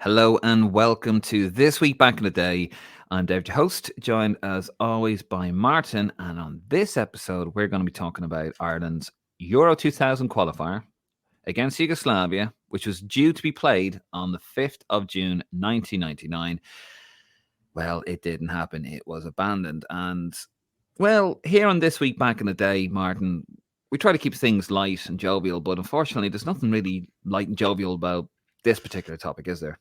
Hello and welcome to This Week Back in the Day. I'm Dave, your host, joined as always by Martin. And on this episode, we're going to be talking about Ireland's Euro 2000 qualifier against Yugoslavia, which was due to be played on the 5th of June 1999. Well, it didn't happen. It was abandoned. And, well, here on This Week Back in the Day, Martin, we try to keep things light and jovial, but unfortunately, there's nothing really light and jovial about this particular topic, is there?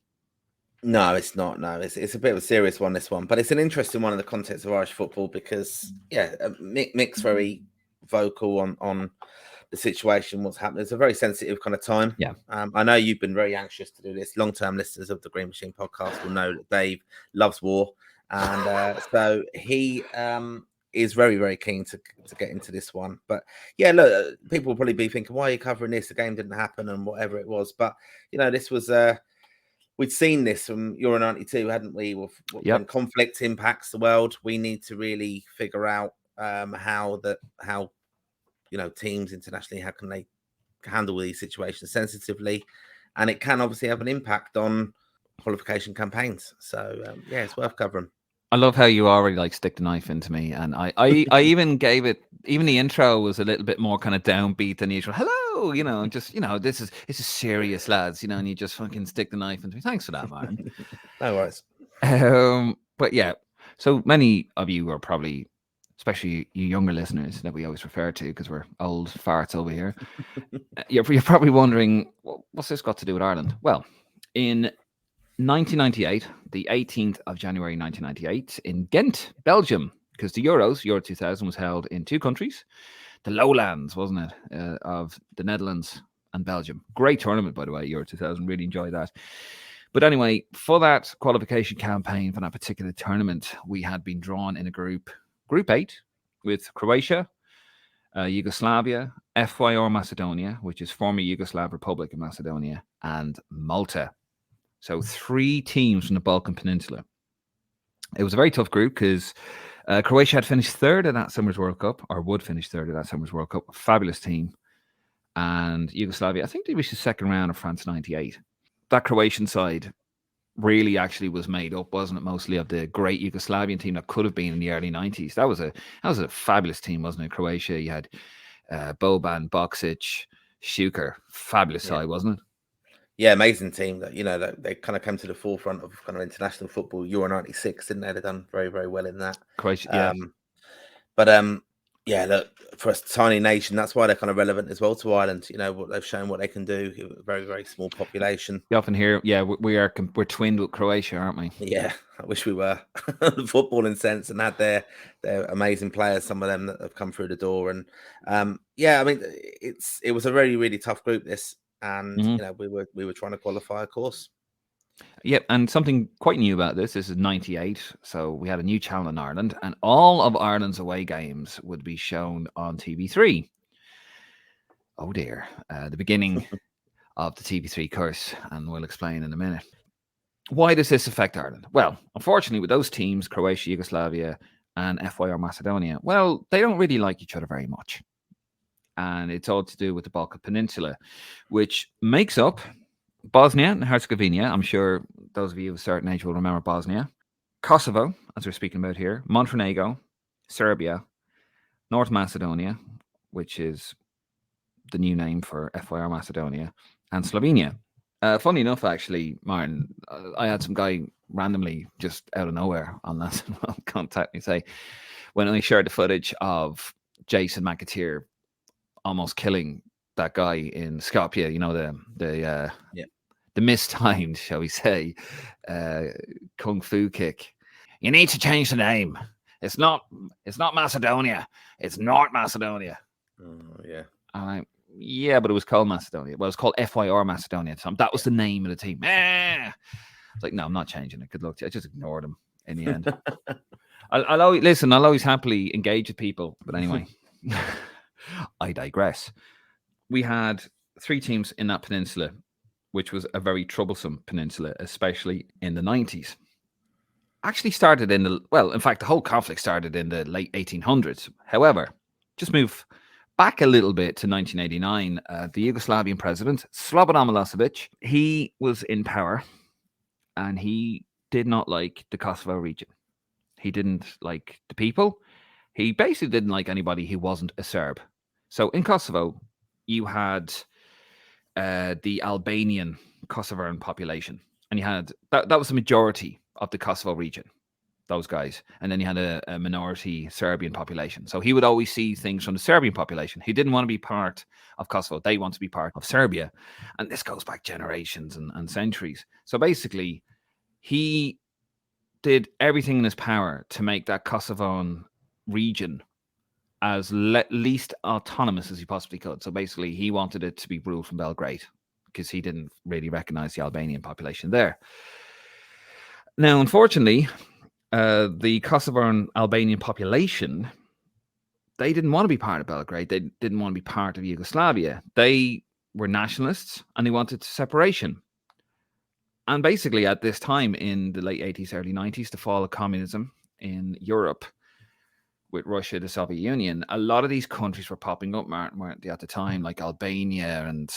No, it's not. No, it's a bit of a serious one, this one, but it's an interesting one in the context of Irish football because, Mick's very vocal on the situation, what's happening. It's a very sensitive kind of time. Yeah. I know you've been very anxious to do this. Long-term listeners of the Green Machine podcast will know that Dave loves war, and so he is very, very keen to get into this one. But yeah, look, people will probably be thinking, why are you covering this? The game didn't happen and whatever it was. But this was we'd seen this from Euro 92, hadn't we? When conflict impacts the world, we need to really figure out how teams internationally, how can they handle these situations sensitively, and it can obviously have an impact on qualification campaigns. So it's worth covering. I love how you already stick the knife into me, and I even gave it. Even the intro was a little bit more kind of downbeat than usual. Hello, this is serious, lads, and you just fucking stick the knife into me. Thanks for that, man. No worries. But yeah, so many of you are probably, especially you younger listeners that we always refer to because we're old farts over here. You're probably wondering, what's this got to do with Ireland? Well, in 1998, the 18th of January 1998, in Ghent, Belgium, because the Euro 2000 was held in two countries, the lowlands, wasn't it, of the Netherlands and Belgium. Great tournament, by the way, Euro 2000. Really enjoyed that. But anyway, for that qualification campaign for that particular tournament, we had been drawn in a Group 8, with Croatia, Yugoslavia, FYR Macedonia, which is former Yugoslav Republic of Macedonia, and Malta. So 3 teams from the Balkan Peninsula. It was a very tough group because Croatia had finished third at that summer's World Cup, or would finish third at that summer's World Cup. Fabulous team. And Yugoslavia, I think they reached the second round of France 98. That Croatian side really actually was made up, wasn't it, mostly of the great Yugoslavian team that could have been in the early 90s. That was a fabulous team, wasn't it? Croatia, you had Boban, Boksic, Šuker. Fabulous side, wasn't it? Yeah, amazing team that they kind of came to the forefront of kind of international football. Euro 96, didn't they? They've done very, very well in that. Croatia, yeah. Look, for a tiny nation, that's why they're kind of relevant as well to Ireland. What they've shown, what they can do. A very, very small population. You often hear, we're twinned with Croatia, aren't we? Yeah, I wish we were the footballing sense and had their amazing players. Some of them that have come through the door, and it was a really, really tough group. This. And we were trying to qualify, of course. Yep, and something quite new about this is 98, so we had a new channel in Ireland, and all of Ireland's away games would be shown on TV3. Oh dear, the beginning of the TV3 curse, and we'll explain in a minute. Why does this affect Ireland? Well, unfortunately, with those teams, Croatia, Yugoslavia, and FYR Macedonia, well, they don't really like each other very much. And it's all to do with the Balkan Peninsula, which makes up Bosnia and Herzegovina. I'm sure those of you of a certain age will remember Bosnia. Kosovo, as we're speaking about here. Montenegro, Serbia, North Macedonia, which is the new name for FYR Macedonia, and Slovenia. Funny enough, actually, Martin, I had some guy randomly, just out of nowhere on that, contact me, say, when I shared the footage of Jason McAteer almost killing that guy in Skopje, the mistimed, shall we say, kung fu kick. You need to change the name. It's not Macedonia. It's North Macedonia. Oh, yeah. Yeah, but it was called Macedonia. Well, it was called FYR Macedonia. That was the name of the team. I was like, no, I'm not changing it. Good luck to you. I just ignored him in the end. I'll always happily engage with people. But anyway, I digress. We had 3 teams in that peninsula, which was a very troublesome peninsula, especially in the 90s. Actually started the whole conflict started in the late 1800s. However, just move back a little bit to 1989, the Yugoslavian president, Slobodan Milosevic, he was in power and he did not like the Kosovo region. He didn't like the people. He basically didn't like anybody who wasn't a Serb. So in Kosovo, you had the Albanian Kosovan population, and you had that was the majority of the Kosovo region, those guys, and then you had a minority Serbian population. So he would always see things from the Serbian population. He didn't want to be part of Kosovo; they want to be part of Serbia, and this goes back generations and centuries. So basically, he did everything in his power to make that Kosovan region as least autonomous as he possibly could. So basically, he wanted it to be ruled from Belgrade because he didn't really recognize the Albanian population there. Now, unfortunately, the Kosovan Albanian population, they didn't want to be part of Belgrade. They didn't want to be part of Yugoslavia. They were nationalists and they wanted separation. And basically, at this time in the late 80s, early 90s, the fall of communism in Europe, with Russia, the Soviet Union, a lot of these countries were popping up, Martin, weren't they, at the time, like Albania, and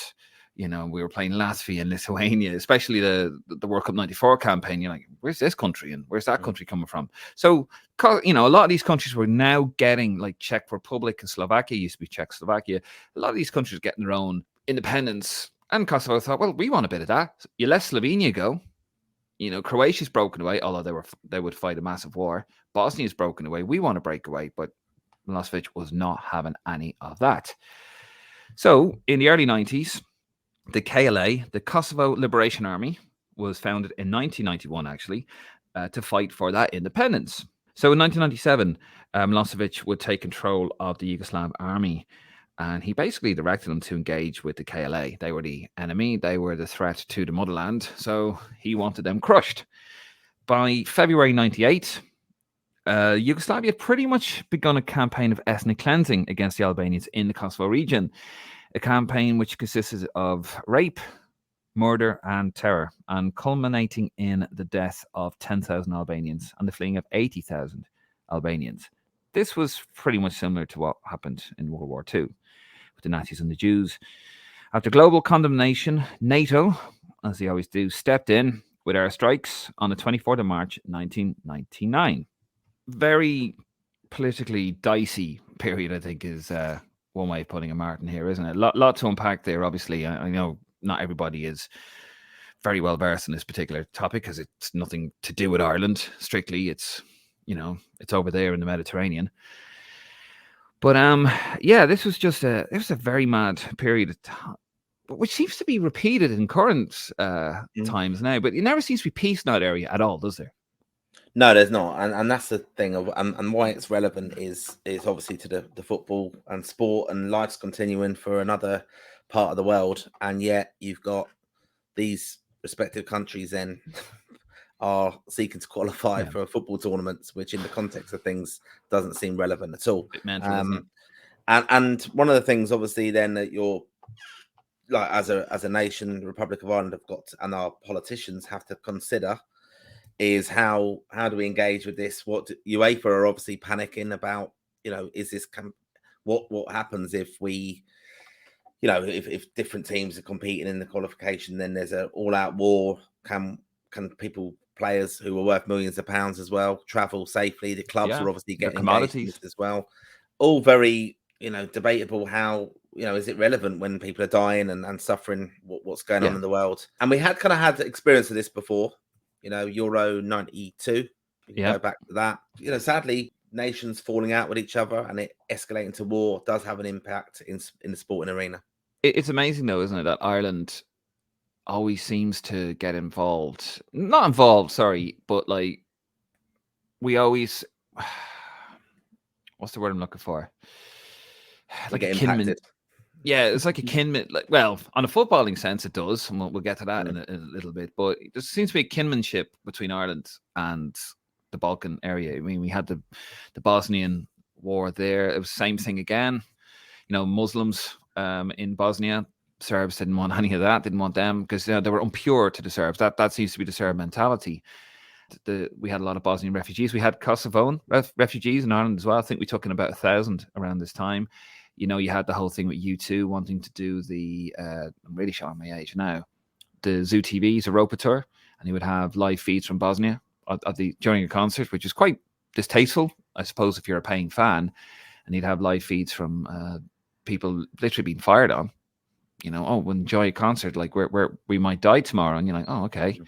we were playing Latvia and Lithuania, especially the World Cup '94 campaign. You're like, where's this country and where's that country coming from? So, a lot of these countries were now getting, like Czech Republic and Slovakia, used to be Czechoslovakia. A lot of these countries were getting their own independence, and Kosovo thought, well, we want a bit of that. So you let Slovenia go. Croatia's broken away, although they would fight a massive war. Bosnia's broken away. We want to break away, but Milosevic was not having any of that. So in the early 90s, the KLA, the Kosovo Liberation Army, was founded in 1991, actually, to fight for that independence. So in 1997, Milosevic would take control of the Yugoslav army, and he basically directed them to engage with the KLA. They were the enemy. They were the threat to the motherland. So he wanted them crushed. By February 98, Yugoslavia had pretty much begun a campaign of ethnic cleansing against the Albanians in the Kosovo region. A campaign which consisted of rape, murder, and terror, and culminating in the death of 10,000 Albanians and the fleeing of 80,000 Albanians. This was pretty much similar to what happened in World War II with the Nazis and the Jews. After global condemnation, NATO, as they always do, stepped in with airstrikes on the 24th of March, 1999. Very politically dicey period, I think, is one way of putting it, Martin, here, isn't it? Lot to unpack there, obviously. I know not everybody is very well versed in this particular topic because it's nothing to do with Ireland. Strictly, it's over there in the Mediterranean. But this was just a very mad period of time, which seems to be repeated in current times now. But it never seems to be peace in that area at all, does there? No, there's not, and that's the thing of and why it's relevant is obviously to the football and sport, and life's continuing for another part of the world, and yet you've got these respective countries then are seeking to qualify for football tournaments, which in the context of things doesn't seem relevant at all. Mental, and one of the things, obviously, then that you're like as a nation, the Republic of Ireland have got, and our politicians have to consider, is how do we engage with this? What UEFA are obviously panicking about. Is this what happens if we, if different teams are competing in the qualification, then there's an all-out war. Can players who are worth millions of pounds as well travel safely? The clubs are obviously getting commodities as well. All very debatable. How is it relevant when people are dying and suffering? What's going on in the world? And we had experience of this before. Euro 92. Go back to that. Sadly, nations falling out with each other and it escalating to war does have an impact in the sporting arena. It's amazing, though, isn't it, that Ireland always seems to get involved. Not involved, sorry, but like we always. What's the word I'm looking for? Like a kinman. Yeah, it's like a kinman. Like, well, on a footballing sense, it does, and we'll get to that in a little bit. But there seems to be a kinmanship between Ireland and the Balkan area. I mean, we had the Bosnian war there. It was the same thing again. Muslims in Bosnia, Serbs didn't want any of that. Didn't want them because they were impure to the Serbs. That seems to be the Serb mentality. We had a lot of Bosnian refugees. We had Kosovan refugees in Ireland as well. I think we took in about 1,000 around this time. You had the whole thing with U2 wanting to do the, I'm really showing my age now, the Zoo TV's Europa Tour. and he would have live feeds from Bosnia during a concert, which was quite distasteful, I suppose, if you're a paying fan. And he'd have live feeds from people literally being fired on. We'll enjoy a concert, like we might die tomorrow, and you're like, oh, okay.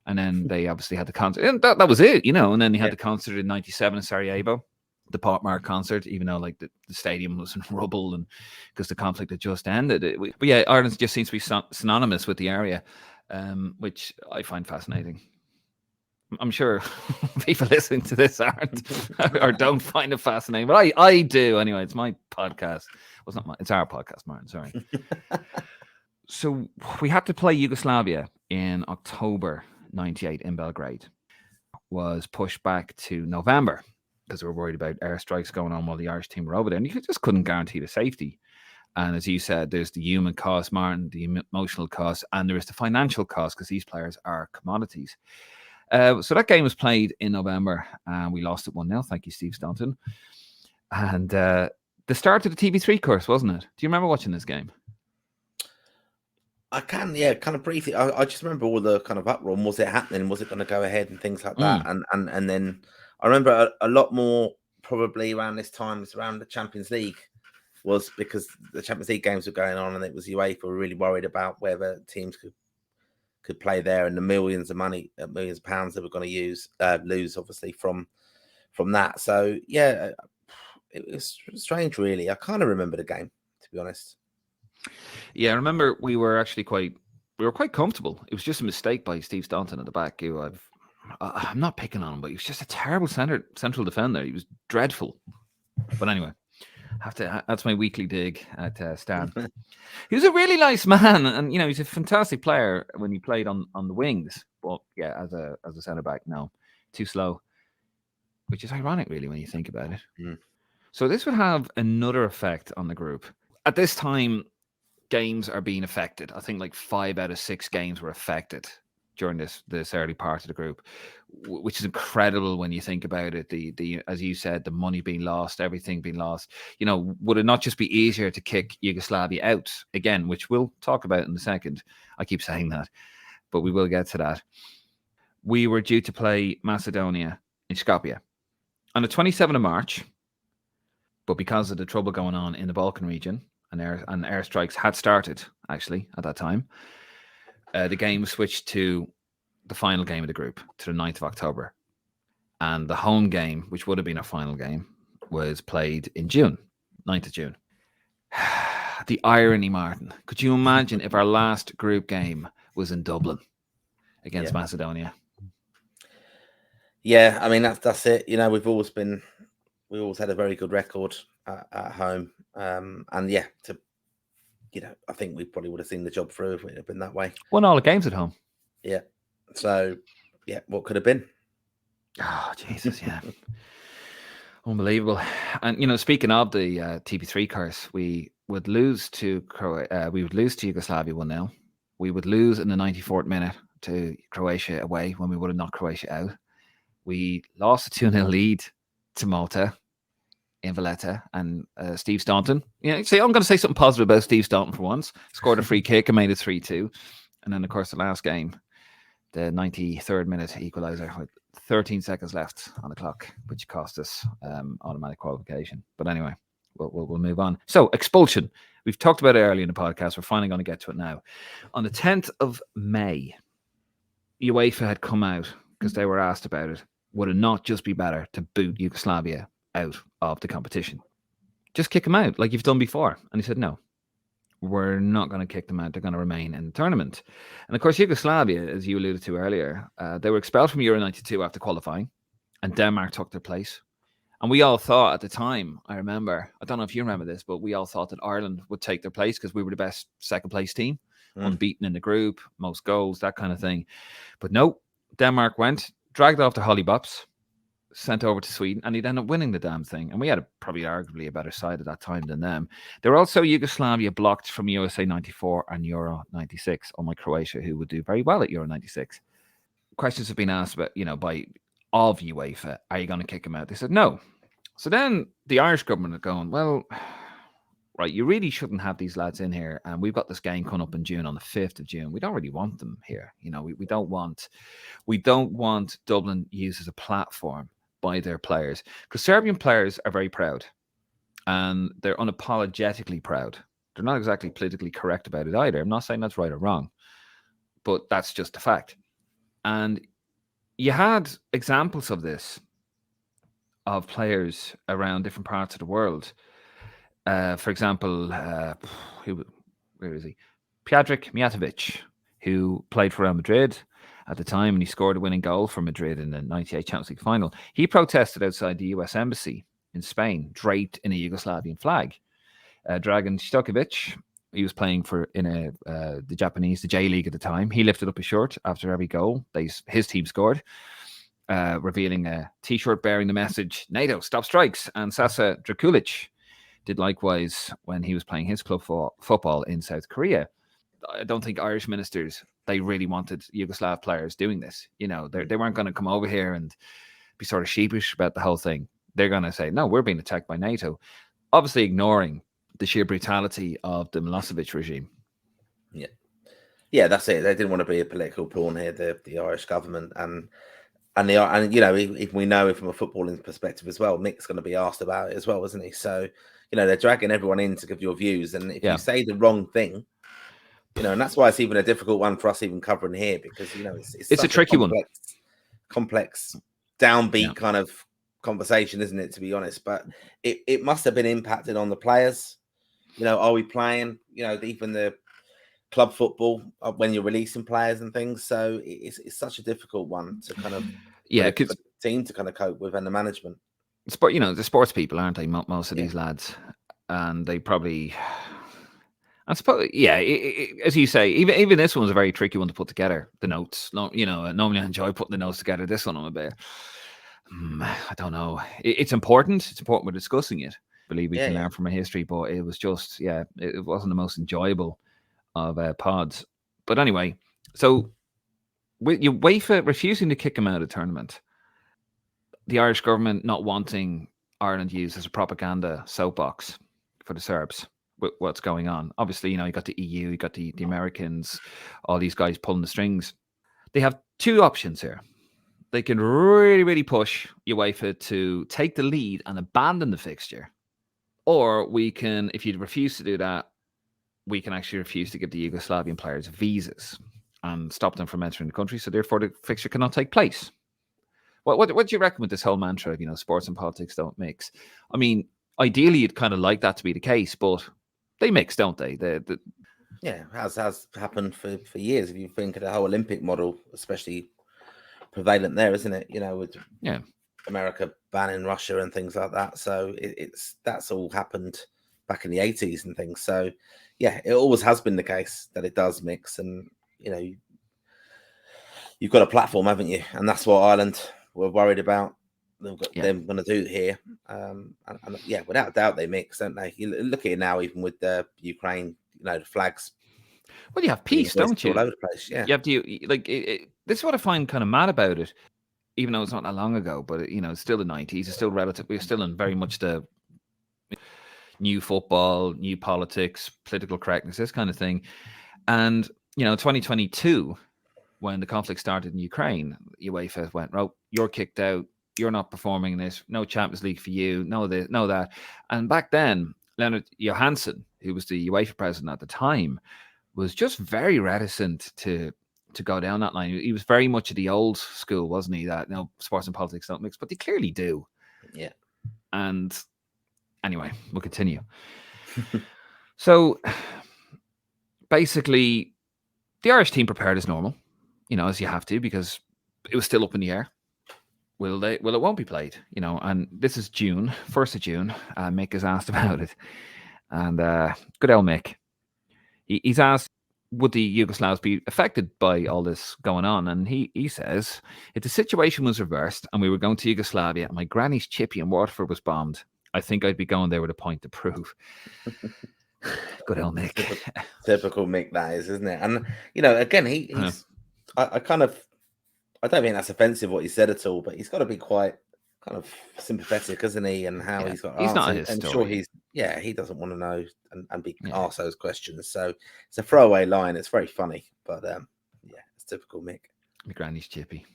And then they obviously had the concert, and that was it, And then they had the concert in '97 in Sarajevo, the Potmark concert, even though like the stadium was in rubble, and because the conflict had just ended. But yeah, Ireland just seems to be synonymous with the area, which I find fascinating. I'm sure people listening to this aren't or don't find it fascinating, but I do anyway. It's my podcast. Well, it's not my. It's our podcast, Martin. Sorry. So we had to play Yugoslavia in October '98 in Belgrade. Was pushed back to November because we were worried about airstrikes going on while the Irish team were over there, and you just couldn't guarantee the safety. And as you said, there's the human cost, Martin, the emotional cost, and there is the financial cost because these players are commodities. So that game was played in November, and we lost it 1-0. Thank you, Steve Staunton. And the start of the TV3 course, wasn't it? Do you remember watching this game? I can, yeah, kind of briefly. I just remember all the kind of uproar. Was it happening? Was it going to go ahead and things like that? And then I remember a lot more probably around this time. It's around the Champions League, was because the Champions League games were going on, and it was UEFA were really worried about whether teams could play there, and the millions of pounds they were going to lose obviously from that. So yeah, it was strange, really. I kind of remember the game, to be honest. Yeah, I remember we were quite comfortable. It was just a mistake by Steve Staunton at the back, who I'm not picking on him, but he was just a terrible central defender. He was dreadful. But anyway, that's my weekly dig at Stan. He was a really nice man, and he's a fantastic player when he played on the wings. But yeah, as a centre back, no, too slow. Which is ironic, really, when you think about it. Mm. So this would have another effect on the group. At this time, games are being affected. I think like 5 out of 6 games were affected during this early part of the group, which is incredible when you think about it. The as you said, the money being lost, everything being lost. Would it not just be easier to kick Yugoslavia out again, which we'll talk about in a second? I keep saying that, but we will get to that. We were due to play Macedonia in Skopje on the 27th of March, but because of the trouble going on in the Balkan region, and airstrikes had started, actually, at that time, the game switched to the final game of the group, to the 9th of October. And the home game, which would have been our final game, was played in June, 9th of June. The irony, Martin. Could you imagine if our last group game was in Dublin against Macedonia? Yeah, I mean, that's it. We've always had a very good record at home. And yeah, I think we probably would have seen the job through if it had been that way. Won all the games at home. Yeah. So, yeah, what could have been? Oh, Jesus, yeah. Unbelievable. And, speaking of the TP3 curse, we would lose to Yugoslavia 1-0. We would lose in the 94th minute to Croatia away when we would have knocked Croatia out. We lost a 2-0 lead to Malta in Valletta, and Steve Staunton. I'm going to say something positive about Steve Staunton for once. Scored a free kick and made it 3-2. And then, of course, the last game, the 93rd minute equaliser with 13 seconds left on the clock, which cost us automatic qualification. But anyway, we'll move on. So, expulsion. We've talked about it earlier in the podcast. We're finally going to get to it now. On the 10th of May, UEFA had come out because they were asked about it. Would it not just be better to boot Yugoslavia out of the competition? Just kick them out like you've done before. And he said, no, we're not going to kick them out. They're going to remain in the tournament. And of course, Yugoslavia, as you alluded to earlier, they were expelled from Euro 92 after qualifying, and Denmark took their place. And we all thought at the time, I don't know if you remember this, but we all thought that Ireland would take their place because we were the best second place team, unbeaten in the group, most goals, that kind of thing. But no, Denmark went, dragged off the Hollybops, sent over to Sweden, and he'd end up winning the damn thing. And we had probably arguably a better side at that time than them. There were also Yugoslavia blocked from USA 94 and Euro 96, unlike Croatia, who would do very well at Euro 96. Questions have been asked about, of UEFA, are you going to kick him out? They said no. So then the Irish government are going, well, right, you really shouldn't have these lads in here. And we've got this game coming up in June, on the 5th of June. We don't really want them here. We don't want Dublin used as a platform by their players, because Serbian players are very proud, and they're unapologetically proud. They're not exactly politically correct about it either. I'm not saying that's right or wrong, but that's just a fact. And you had examples of this, of players around different parts of the world. For example, where is he? Pjadrik Mijatovic, who played for Real Madrid at the time, and he scored a winning goal for Madrid in the '98 Champions League final. He protested outside the US Embassy in Spain, draped in a Yugoslavian flag. Dragan Stojkovic, he was playing in the Japanese, the J League at the time. He lifted up his shirt after every goal his team scored, revealing a T-shirt bearing the message, "NATO, stop strikes." And Sasa Drakulic did likewise when he was playing his club football in South Korea. I don't think Irish ministers, they really wanted Yugoslav players doing this. They weren't going to come over here and be sort of sheepish about the whole thing. They're going to say, no, we're being attacked by NATO. Obviously ignoring the sheer brutality of the Milosevic regime. Yeah, that's it. They didn't want to be a political pawn here, the Irish government. And if we know from a footballing perspective as well, Mick's going to be asked about it as well, isn't he? So, they're dragging everyone in to give your views. And if you say the wrong thing, and that's why it's even a difficult one for us even covering here, because, it's a tricky complex, downbeat kind of conversation, isn't it, to be honest? But it must have been impacted on the players. Are we playing, even the club football when you're releasing players and things? So it's such a difficult one to kind of for the team to kind of cope with, and the management. The sports people, aren't they? Most of these lads, and they probably, I suppose, as you say, even this one's a very tricky one to put together. The notes, normally I enjoy putting the notes together. This one I'm a bit, I don't know. It's important. It's important we're discussing it. I believe we can learn from our history, but it was just, it wasn't the most enjoyable of pods. But anyway, so with UEFA refusing to kick him out of the tournament, the Irish government not wanting Ireland used as a propaganda soapbox for the Serbs with what's going on. Obviously, you got the EU, you got the Americans, all these guys pulling the strings. They have two options here. They can really, really push UEFA to take the lead and abandon the fixture. Or we can, if you refuse to do that, we can actually refuse to give the Yugoslavian players visas and stop them from entering the country. So therefore, the fixture cannot take place. What do you reckon with this whole mantra of, sports and politics don't mix? I mean, ideally, you'd kind of like that to be the case, but they mix, don't they? Yeah, has happened for years. If you think of the whole Olympic model, especially prevalent there, isn't it? With America banning Russia and things like that. So that's all happened back in the 80s and things. So yeah, it always has been the case that it does mix, and you've got a platform, haven't you? And that's what Ireland were worried about. They've got them going to do here, and without doubt they mix, don't they? You look at it now, even with the Ukraine, the flags. Well, you have peace, don't you? All over the place. Yeah, you have to this is what I find kind of mad about it. Even though it's not that long ago, but it's still the 90s. It's still relative. We're still in very much the new football, new politics, political correctness, this kind of thing. And 2022. When the conflict started in Ukraine, UEFA went, "Oh, you're kicked out. You're not performing this. No Champions League for you. No this, no that." And back then, Leonard Johansson, who was the UEFA president at the time, was just very reticent to go down that line. He was very much of the old school, wasn't he? That sports and politics don't mix, but they clearly do. Yeah. And anyway, we'll continue. So basically, the Irish team prepared as normal. As you have to, because it was still up in the air. Will they? Well, it won't be played, and this is June, 1st of June. Mick is asked about it. And good old Mick. He's asked, would the Yugoslavs be affected by all this going on? And he says, if the situation was reversed and we were going to Yugoslavia and my granny's chippy in Waterford was bombed, I think I'd be going there with a point to prove. Good old Mick. Typical Mick, that is, isn't it? And, again, he's... I don't think that's offensive what he said at all, but he's got to be quite kind of sympathetic, isn't he? And how Yeah, he's got to he's not answer. a I'm sure historian. he doesn't want to know and be Yeah, asked those questions. So it's a throwaway line. It's very funny, but yeah, it's typical Mick. my granny's chippy.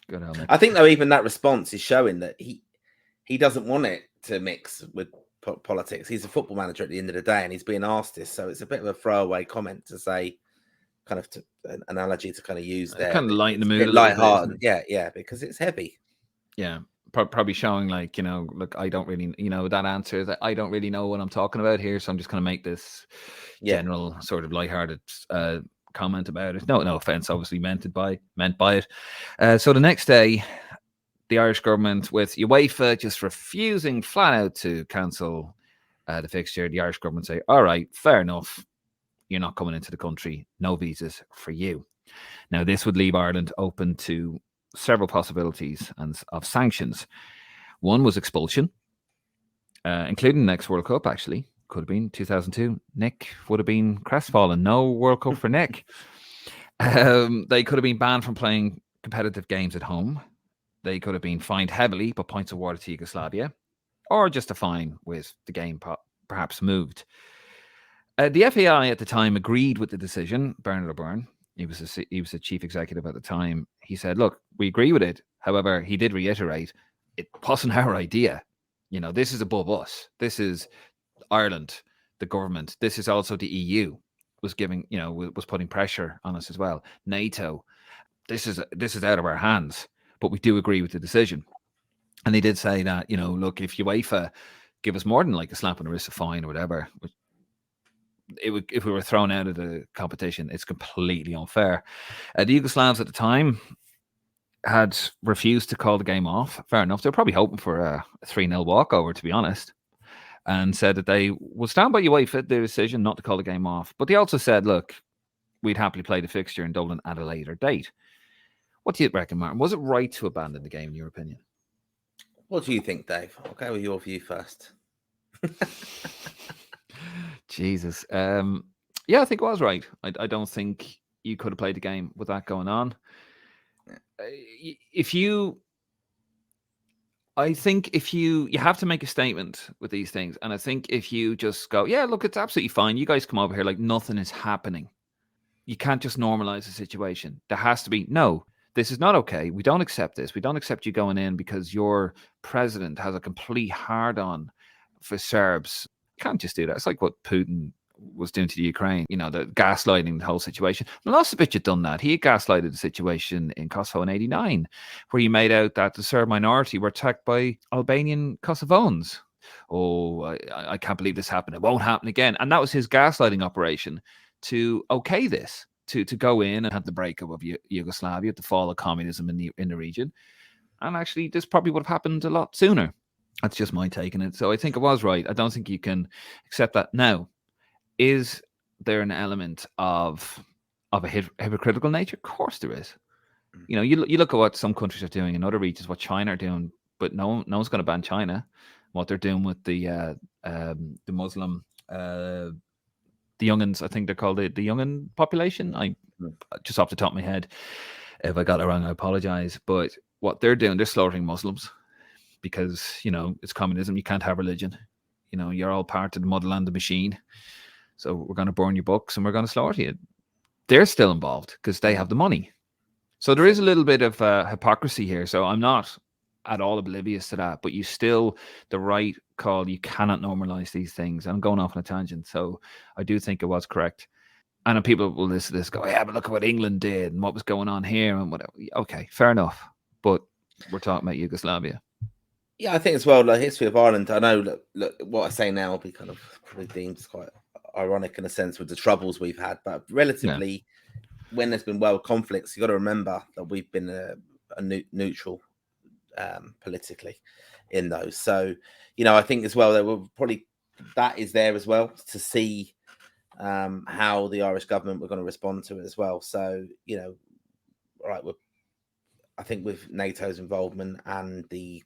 Good old Mick. I think though, even that response is showing that he doesn't want it to mix with politics. He's a football manager at the end of the day, and he's being asked this, so it's a bit of a throwaway comment to say, kind of an analogy to kind of use there. Kind of But lighten the it's a mood bit a little bit, isn't light-hearted, it? yeah, because it's heavy. Yeah, probably showing like, look, I don't really, that answer that I don't really know what I'm talking about here, so I'm just going to make this Yeah, general sort of lighthearted comment about it. No offense, obviously meant by it. So the next day, the Irish government, with UEFA just refusing flat out to cancel the fixture, the Irish government say, all right, fair enough, you're not coming into the country, no visas for you. Now, this would leave Ireland open to several possibilities of sanctions. One was expulsion, including the next World Cup, actually. Could have been 2002. Nick would have been crestfallen. No World Cup for Nick. They could have been banned from playing competitive games at home. They could have been fined heavily, but points awarded to Yugoslavia, or just a fine with the game perhaps moved. The FAI at the time agreed with the decision. Bernard O'Byrne, he was the chief executive at the time. He said, "Look, we agree with it." However, he did reiterate, it wasn't our idea. This is above us. This is Ireland, the government. This is also the EU was giving, was putting pressure on us as well. NATO. This is out of our hands, but we do agree with the decision. And they did say that, look, if UEFA give us more than like a slap on the wrist, a fine or whatever, if we were thrown out of the competition, it's completely unfair. The Yugoslavs at the time had refused to call the game off. Fair enough. They were probably hoping for a 3-0 walkover, to be honest, and said that they will stand by UEFA, their decision not to call the game off. But they also said, look, we'd happily play the fixture in Dublin at a later date. What do you reckon, Martin? Was it right to abandon the game, in your opinion? What do you think, Dave? I'll go with your view first. Jesus. Yeah, I think it was right. I don't think you could have played the game with that going on. I think if you have to make a statement with these things, and I think if you just go, yeah, look, it's absolutely fine. You guys come over here like nothing is happening. You can't just normalize the situation. There has to be, no, this is not okay. We don't accept this. We don't accept you going in because your president has a complete hard on for Serbs. You can't just do that. It's like what Putin was doing to the Ukraine, the gaslighting the whole situation. Milosevic had done that. He had gaslighted the situation in Kosovo in '89, where he made out that the Serb minority were attacked by Albanian Kosovans. Oh, I can't believe this happened. It won't happen again. And that was his gaslighting operation to okay this, to go in and have the breakup of Yugoslavia, the fall of communism in the region. And actually, this probably would have happened a lot sooner. That's just my take on it. So I think it was right. I don't think you can accept that. Now, is there an element of a hypocritical nature? Of course there is. You look at what some countries are doing in other regions, what China are doing, but no one's going to ban China. What they're doing with the Muslim, the youngins, I think they're called the youngin population. I just off the top of my head, if I got it wrong, I apologize. But what they're doing, they're slaughtering Muslims because it's communism. You can't have religion. You're all part of the motherland, the machine. So we're going to burn your books and we're going to slaughter you. They're still involved because they have the money. So there is a little bit of hypocrisy here. So I'm not at all oblivious to that, but you still, the right call, you cannot normalize these things. I'm going off on a tangent. So I do think it was correct. And people will listen to this, go, yeah, but look at what England did and what was going on here and whatever. Okay, fair enough. But we're talking about Yugoslavia. Yeah, I think as well, the history of Ireland, I know, look, what I say now will be kind of probably deemed quite ironic in a sense with the troubles we've had, but relatively, when there's been world conflicts, you got to remember that we've been a neutral politically in those. So, I think as well, there will probably, that is there as well to see how the Irish government were going to respond to it as well. So, right, I think with NATO's involvement and we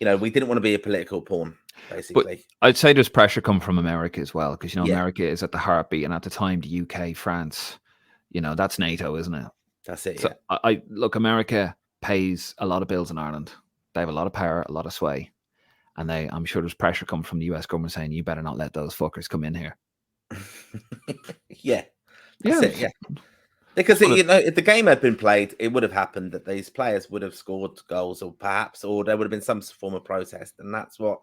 didn't want to be a political pawn, basically. But I'd say there's pressure coming from America as well, because America is at the heartbeat, and at the time, the UK, France, that's NATO, isn't it? That's it. So yeah. I look, America pays a lot of bills in Ireland. They have a lot of power, a lot of sway. And I'm sure there's pressure coming from the US government saying, you better not let those fuckers come in here. Yeah. Yeah. That's it, yeah. Because if the game had been played, it would have happened that these players would have scored goals, or there would have been some form of protest, and that's what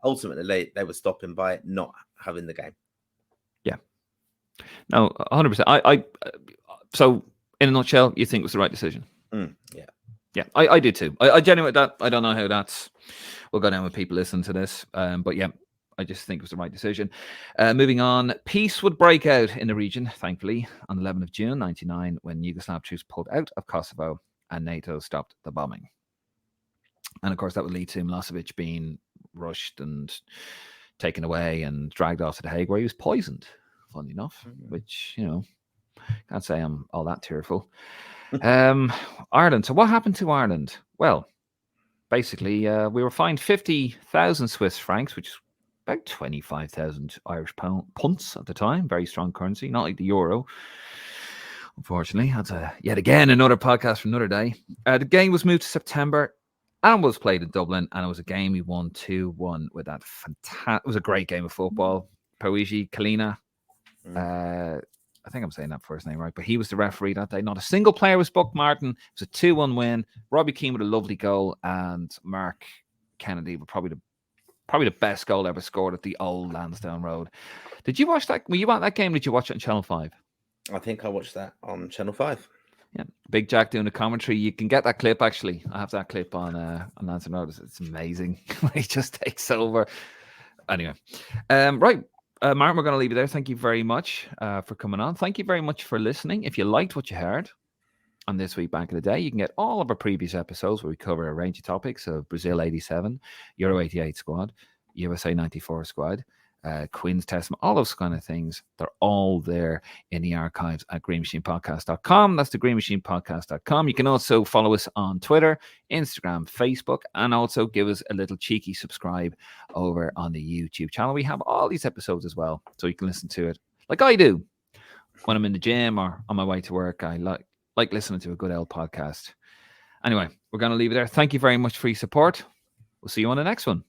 ultimately they were stopping by not having the game. Yeah. No, 100%. So in a nutshell, you think it was the right decision? Yeah. Yeah, I do too. I genuinely I don't know how that's will go down with people listening to this, but yeah, I just think it was the right decision. Moving on, peace would break out in the region, thankfully, on the 11th of June 1999 when Yugoslav troops pulled out of Kosovo and NATO stopped the bombing. And of course, that would lead to Milosevic being rushed and taken away and dragged off to The Hague, where he was poisoned, funny enough, which, can't say I'm all that tearful. Ireland. So what happened to Ireland? Well, basically, we were fined 50,000 Swiss francs, which is about 25,000 Irish punts at the time. Very strong currency, not like the euro. Unfortunately, that's yet again another podcast for another day. The game was moved to September and was played in Dublin, and it was a game we won 2-1 with that fantastic. It was a great game of football. Poigi Kalina. I think I'm saying that first name right, but he was the referee that day. Not a single player was booked, Martin. It was a 2-1 win. Robbie Keane with a lovely goal, and Mark Kennedy with probably the best goal ever scored at the old Lansdowne Road. Did you watch that? Were you at that game? Did you watch it on Channel 5? I think I watched that on Channel 5. Yeah, Big Jack doing the commentary. You can get that clip, actually. I have that clip on Lansdowne Road. It's amazing. He just takes over. Anyway, right. Martin, we're going to leave it there. Thank you very much for coming on. Thank you very much for listening. If you liked what you heard on This Week Back in the Day, you can get all of our previous episodes where we cover a range of topics of Brazil 87, Euro 88 squad, USA 94 squad, Queen's Testament, all those kind of things. They're all there in the archives at greenmachinepodcast.com. That's the greenmachinepodcast.com. You can also follow us on Twitter, Instagram, Facebook, and also give us a little cheeky subscribe over on the YouTube channel. We have all these episodes as well, so you can listen to it like I do when I'm in the gym or on my way to work. I like listening to a good old podcast. Anyway, we're going to leave it there. Thank you very much for your support. We'll see you on the next one.